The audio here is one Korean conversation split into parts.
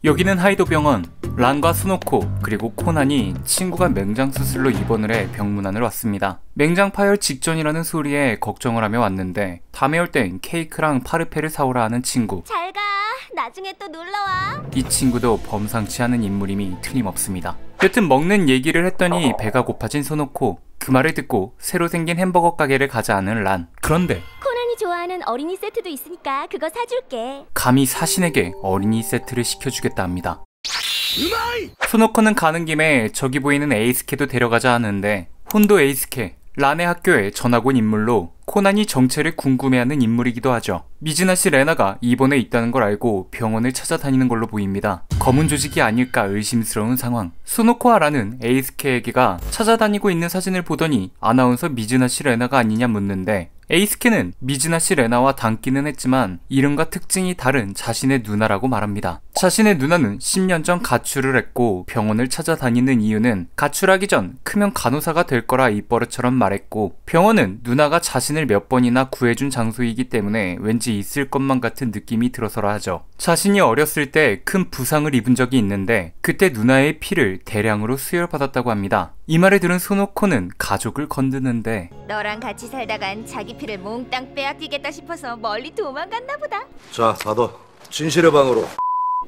여기는 하이도 병원. 란과 스노코 그리고 코난이 친구가 맹장 수술로 입원을 해 병문안을 왔습니다. 맹장 파열 직전이라는 소리에 걱정을 하며 왔는데 밤에 올 땐 케이크랑 파르페를 사오라 하는 친구. 잘 가. 나중에 또 놀러와. 이 친구도 범상치 않은 인물임이 틀림없습니다. 여튼 먹는 얘기를 했더니 배가 고파진 스노코. 그 말을 듣고 새로 생긴 햄버거 가게를 가자 하는 란. 그런데 코난이 좋아하는 어린이 세트도 있으니까 그거 사줄게. 감히 사신에게 어린이 세트를 시켜주겠다 합니다. 스노코는 가는 김에 저기 보이는 에이스케도 데려가자 하는데 혼도 에이스케, 란의 학교에 전학 온 인물로 코난이 정체를 궁금해하는 인물이기도 하죠. 미즈나시 레나가 입원해 있다는 걸 알고 병원을 찾아다니는 걸로 보입니다. 검은 조직이 아닐까 의심스러운 상황. 스노코와 란은 에이스케에게가 찾아다니고 있는 사진을 보더니 아나운서 미즈나시 레나가 아니냐 묻는데 에이스케는 미즈나시 레나와 닮기는 했지만 이름과 특징이 다른 자신의 누나라고 말합니다. 자신의 누나는 10년 전 가출을 했고 병원을 찾아다니는 이유는 가출하기 전 크면 간호사가 될 거라 입버릇처럼 말했고 병원은 누나가 자신을 몇 번이나 구해준 장소이기 때문에 왠지 있을 것만 같은 느낌이 들어서라 하죠. 자신이 어렸을 때 큰 부상을 입은 적이 있는데 그때 누나의 피를 대량으로 수혈받았다고 합니다. 이 말을 들은 스노코는 가족을 건드는데 너랑 같이 살다간 자기 피를 몽땅 빼앗기겠다 싶어서 멀리 도망갔나 보다. 자, 받아. 진실의 방으로.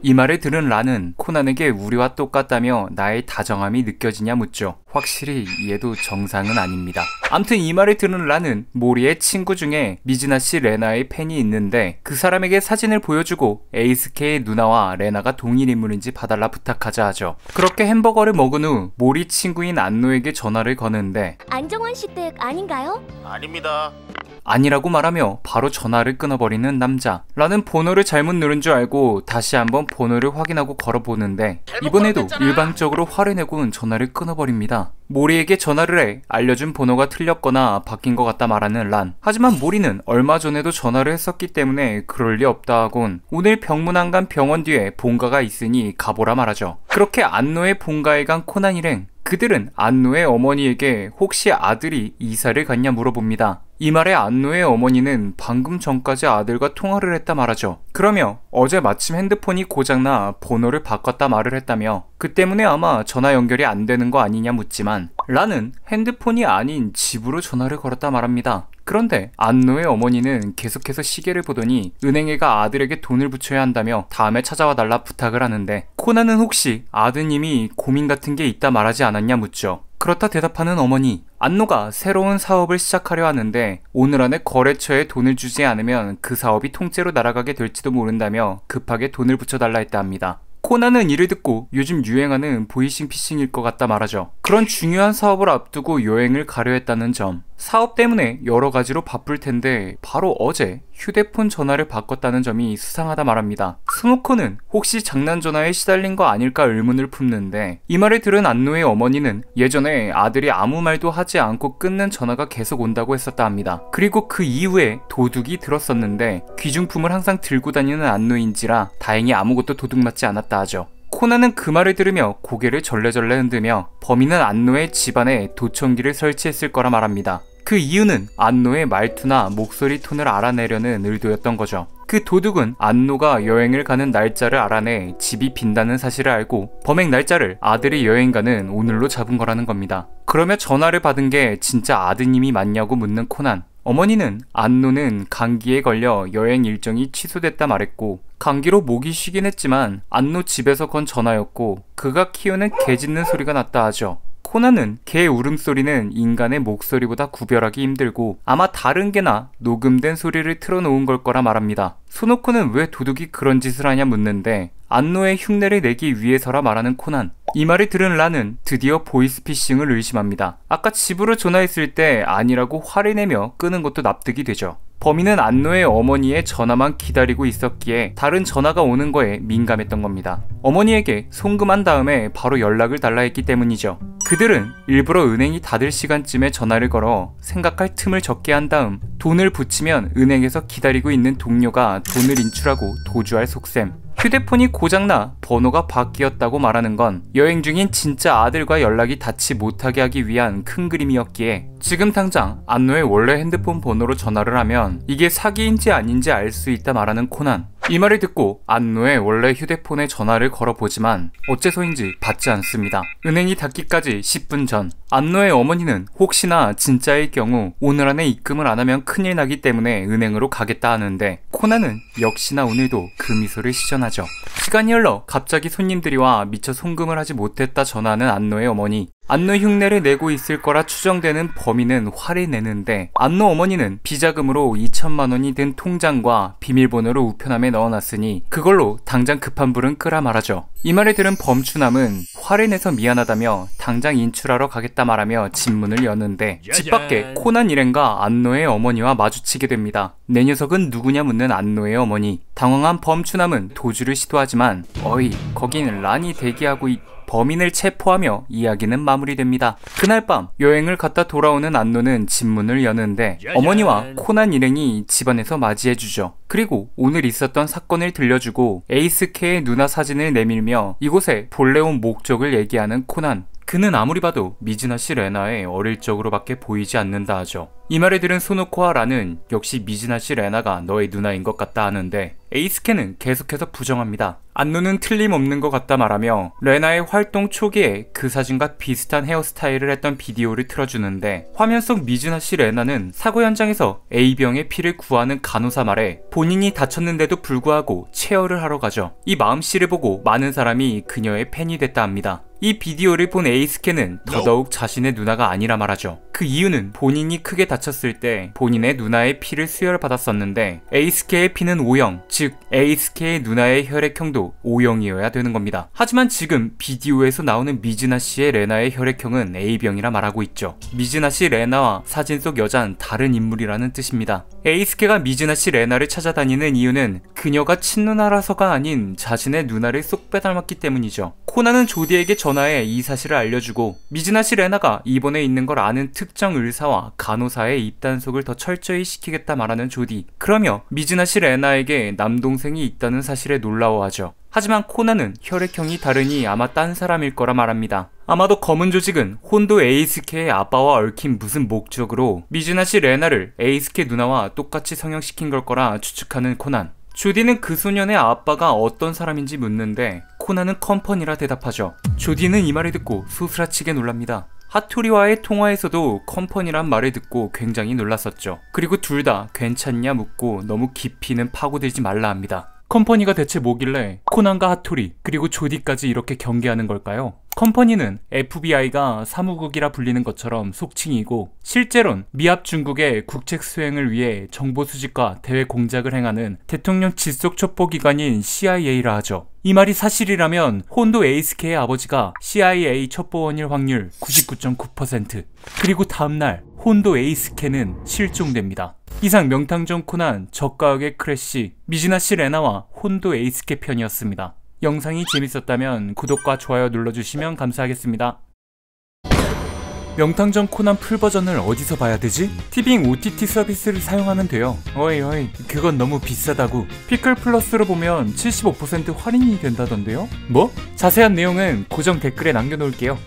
이 말을 들은 란은 코난에게 우리와 똑같다며 나의 다정함이 느껴지냐 묻죠. 확실히 얘도 정상은 아닙니다. 암튼 이 말을 들은 란은 모리의 친구 중에 미즈나시 레나의 팬이 있는데 그 사람에게 사진을 보여주고 에이스케의 누나와 레나가 동일 인물인지 봐달라 부탁하자 하죠. 그렇게 햄버거를 먹은 후 모리 친구인 안노에게 전화를 거는데 안정환 씨 댁 아닌가요? 아닙니다. 아니라고 말하며 바로 전화를 끊어버리는 남자. 란은 번호를 잘못 누른 줄 알고 다시 한번 번호를 확인하고 걸어보는데 이번에도 일방적으로 화를 내고는 전화를 끊어버립니다. 모리에게 전화를 해 알려준 번호가 틀렸거나 바뀐 것 같다 말하는 란. 하지만 모리는 얼마 전에도 전화를 했었기 때문에 그럴 리 없다 하곤 오늘 병문안 간 병원 뒤에 본가가 있으니 가보라 말하죠. 그렇게 안노의 본가에 간 코난 일행. 그들은 안노의 어머니에게 혹시 아들이 이사를 갔냐 물어봅니다. 이 말에 안노의 어머니는 방금 전까지 아들과 통화를 했다 말하죠. 그러며 어제 마침 핸드폰이 고장나 번호를 바꿨다 말을 했다며 그 때문에 아마 전화 연결이 안 되는 거 아니냐 묻지만 란은 핸드폰이 아닌 집으로 전화를 걸었다 말합니다. 그런데 안노의 어머니는 계속해서 시계를 보더니 은행에가 아들에게 돈을 붙여야 한다며 다음에 찾아와 달라 부탁을 하는데 코난은 혹시 아드님이 고민 같은 게 있다 말하지 않았냐 묻죠. 그렇다 대답하는 어머니. 안노가 새로운 사업을 시작하려 하는데 오늘 안에 거래처에 돈을 주지 않으면 그 사업이 통째로 날아가게 될지도 모른다며 급하게 돈을 붙여달라 했다 합니다. 코난은 이를 듣고 요즘 유행하는 보이싱피싱일 것 같다 말하죠. 그런 중요한 사업을 앞두고 여행을 가려 했다는 점. 사업 때문에 여러 가지로 바쁠 텐데 바로 어제 휴대폰 전화를 바꿨다는 점이 수상하다 말합니다. 스노코는 혹시 장난 전화에 시달린 거 아닐까 의문을 품는데 이 말을 들은 안노의 어머니는 예전에 아들이 아무 말도 하지 않고 끊는 전화가 계속 온다고 했었다 합니다. 그리고 그 이후에 도둑이 들었었는데 귀중품을 항상 들고 다니는 안노인지라 다행히 아무것도 도둑맞지 않았다 하죠. 코난은 그 말을 들으며 고개를 절레절레 흔들며 범인은 안노의 집안에 도청기를 설치했을 거라 말합니다. 그 이유는 안노의 말투나 목소리 톤을 알아내려는 의도였던 거죠. 그 도둑은 안노가 여행을 가는 날짜를 알아내 집이 빈다는 사실을 알고 범행 날짜를 아들이 여행 가는 오늘로 잡은 거라는 겁니다. 그러며 전화를 받은 게 진짜 아드님이 맞냐고 묻는 코난. 어머니는 안노는 감기에 걸려 여행 일정이 취소됐다 말했고 감기로 목이 쉬긴 했지만 안노 집에서 건 전화였고 그가 키우는 개 짖는 소리가 났다 하죠. 코난은 개 울음소리는 인간의 목소리보다 구별하기 힘들고 아마 다른 개나 녹음된 소리를 틀어놓은 걸 거라 말합니다. 스노코는 왜 도둑이 그런 짓을 하냐 묻는데 안노의 흉내를 내기 위해서라 말하는 코난. 이 말을 들은 란은 드디어 보이스피싱을 의심합니다. 아까 집으로 전화했을 때 아니라고 화를 내며 끄는 것도 납득이 되죠. 범인은 안노의 어머니의 전화만 기다리고 있었기에 다른 전화가 오는 거에 민감했던 겁니다. 어머니에게 송금한 다음에 바로 연락을 달라 했기 때문이죠. 그들은 일부러 은행이 닫을 시간쯤에 전화를 걸어 생각할 틈을 적게 한 다음 돈을 붙이면 은행에서 기다리고 있는 동료가 돈을 인출하고 도주할 속셈. 휴대폰이 고장나 번호가 바뀌었다고 말하는 건 여행 중인 진짜 아들과 연락이 닿지 못하게 하기 위한 큰 그림이었기에 지금 당장 안노의 원래 핸드폰 번호로 전화를 하면 이게 사기인지 아닌지 알 수 있다 말하는 코난. 이 말을 듣고 안노의 원래 휴대폰에 전화를 걸어보지만 어째서인지 받지 않습니다. 은행이 닫기까지 10분 전, 안노의 어머니는 혹시나 진짜일 경우 오늘 안에 입금을 안 하면 큰일 나기 때문에 은행으로 가겠다 하는데 코난은 역시나 오늘도 그 미소를 시전하죠. 시간이 흘러 갑자기 손님들이 와 미처 송금을 하지 못했다 전화하는 안노의 어머니. 안노 흉내를 내고 있을 거라 추정되는 범인은 화를 내는데 안노 어머니는 비자금으로 2천만 원이 든 통장과 비밀번호를 우편함에 넣어놨으니 그걸로 당장 급한 불은 끄라 말하죠. 이 말을 들은 범추남은 화를 내서 미안하다며 당장 인출하러 가겠다 말하며 집 문을 여는데 집 밖에 코난 일행과 안노의 어머니와 마주치게 됩니다. 내 녀석은 누구냐 묻는 안노의 어머니. 당황한 범추남은 도주를 시도하지만 어이 거긴 란이 대기하고 범인을 체포하며 이야기는 마무리됩니다. 그날 밤 여행을 갔다 돌아오는 안노는 집 문을 여는데 어머니와 코난 일행이 집안에서 맞이해주죠. 그리고 오늘 있었던 사건을 들려주고 에이스케의 누나 사진을 내밀며 이곳에 본래 온 목적을 얘기하는 코난. 그는 아무리 봐도 미즈나시 레나의 어릴 적으로밖에 보이지 않는다 하죠. 이 말을 들은 소노코와 란은 역시 미즈나시 레나가 너의 누나인 것 같다 하는데 에이스케는 계속해서 부정합니다. 안노는 틀림없는 것 같다 말하며 레나의 활동 초기에 그 사진과 비슷한 헤어스타일을 했던 비디오를 틀어주는데 화면 속 미즈나시 레나는 사고 현장에서 A병의 피를 구하는 간호사 말에 본인이 다쳤는데도 불구하고 체열을 하러 가죠. 이 마음씨를 보고 많은 사람이 그녀의 팬이 됐다 합니다. 이 비디오를 본 에이스케는 더더욱 자신의 누나가 아니라 말하죠. 그 이유는 본인이 크게 다쳤을 때 본인의 누나의 피를 수혈받았었는데 에이스케의 피는 O형, 즉 에이스케의 누나의 혈액형도 O형이어야 되는 겁니다. 하지만 지금 비디오에서 나오는 미즈나시의 레나의 혈액형은 A병이라 말하고 있죠. 미즈나시 레나와 사진 속 여자는 다른 인물이라는 뜻입니다. 에이스케가 미즈나시 레나를 찾아다니는 이유는 그녀가 친누나라서가 아닌 자신의 누나를 쏙 빼닮았기 때문이죠. 코난은 조디에게 전화해 이 사실을 알려주고 미즈나시 레나가 입원해 있는 걸 아는 특정 의사와 간호사의 입단속을 더 철저히 시키겠다 말하는 조디. 그러며 미즈나시 레나에게 남동생이 있다는 사실에 놀라워하죠. 하지만 코난은 혈액형이 다르니 아마 딴 사람일 거라 말합니다. 아마도 검은 조직은 혼도 에이스케의 아빠와 얽힌 무슨 목적으로 미즈나시 레나를 에이스케 누나와 똑같이 성형시킨 걸 거라 추측하는 코난. 조디는 그 소년의 아빠가 어떤 사람인지 묻는데 코난은 컴퍼니라 대답하죠. 조디는 이 말을 듣고 소스라치게 놀랍니다. 하토리와의 통화에서도 컴퍼니란 말을 듣고 굉장히 놀랐었죠. 그리고 둘 다 괜찮냐 묻고 너무 깊이는 파고들지 말라 합니다. 컴퍼니가 대체 뭐길래 코난과 하토리 그리고 조디까지 이렇게 경계하는 걸까요? 컴퍼니는 FBI가 사무국이라 불리는 것처럼 속칭이고 실제론 미합 중국의 국책 수행을 위해 정보 수집과 대외 공작을 행하는 대통령 직속 첩보기관인 CIA라 하죠. 이 말이 사실이라면 혼도 에이스케의 아버지가 CIA 첩보원일 확률 99.9%, 그리고 다음날 혼도 에이스케는 실종됩니다. 이상 명탐정 코난 저가역의 크래시, 미즈나시 레나와 혼도 에이스케 편이었습니다. 영상이 재밌었다면 구독과 좋아요 눌러주시면 감사하겠습니다. 명탐정 코난 풀버전을 어디서 봐야 되지? 티빙 OTT 서비스를 사용하면 돼요. 어이 그건 너무 비싸다고. 피클 플러스로 보면 75% 할인이 된다던데요? 뭐? 자세한 내용은 고정 댓글에 남겨놓을게요.